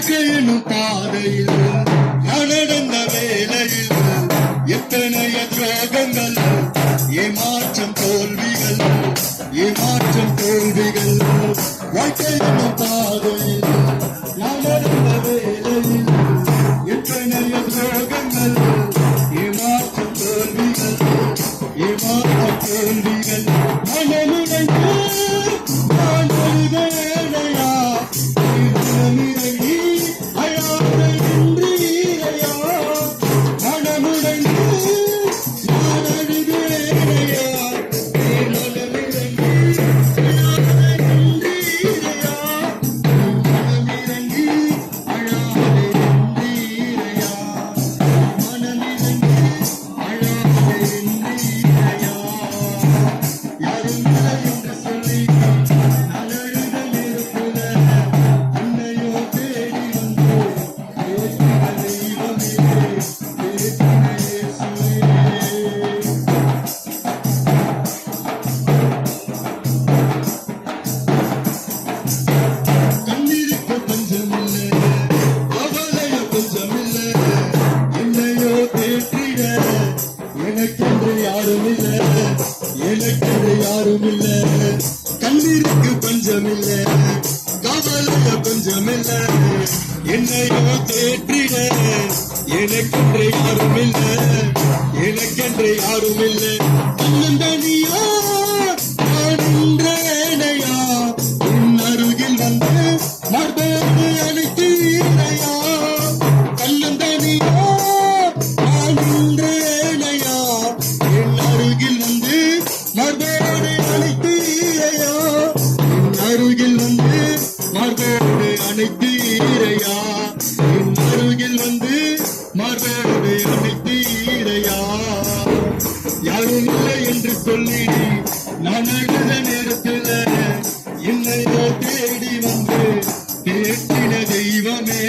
வாழ்க்கையினும் பாதையில் நான் நடந்த வேளையில் எத்தனைய துரோகங்கள், ஏமாற்றம் தோல்விகள், ஏமாற்றம் தோல்விகள். வாழ்க்கையினும் பாதையில் நான் நடந்த வேளையில் எத்தனைய துரோகங்கள், ஏமாற்றம் தோல்விகள், ஏமாற்றம் தோல்விகள். மனமுடைந்து நான் அழுதேனையா, மனமிறங்கி அழாத நின்றீரையா. மனமுடைந்து நான் அழுதேனையா, மனமிறங்கி அழாத நின்றீரையா. மனமிறங்கி அழாத நின்றீரையா. மனமிறங்கி அழாத நின்றீரையா. யாரும் இல்லை என்று சொல்லி நான் அழுத நெருப்புல உன்னையோ தேடி வந்து பேசின தெய்வமே, பேசின இயேசுவே. கண்ணீருக்கு பஞ்சமில்லை, கவலைய பஞ்சமில்லை, என்னையோ தேற்றிட எனக்கென்று யாரும் இல்லை, எனக்கென்று யாரும் இல்லை. கண்ணீருக்கு பஞ்சமில்லை, கவலைய பஞ்சமில்லை, என்னையோ தேற்றிட எனக்கென்று யாரும் இல்லை, எனக்கென்று யாரும் இல்லை. தன்னந்தனியா நான் நின்றேனையா, என் அருகில் வந்து மர்போடு அழைத்தீரையா. தன்னந்தனியா நான் நின்றேனையா, என் அருகில் வந்து மர்போடு அழைத்தீரையா. என் அருகில் வந்து மர்போடு அழைத்தீரையா. என் அருகில் வந்து மர்போடு அழைத்தீரையா. யாரும் இல்லை என்று சொல்லி நான் அழுத நேரத்தில் என்னையோ தேடி வந்து தேற்றின தெய்வமே.